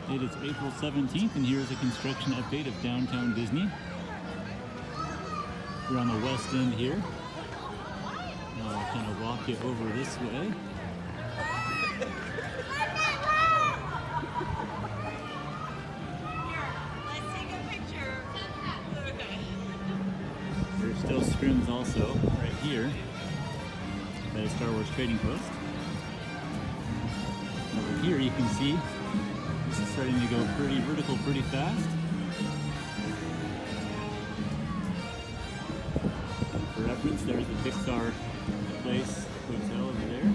It is April 17th, and here is a construction update of Downtown Disney. We're on the west end here. Now I'll kind of walk you over this way. Let's take a picture. Okay. There's still scrims also right here by the Star Wars Trading Post. Over here you can see this is starting to go pretty vertical pretty fast. For reference, there's the Pixar Place Hotel over there.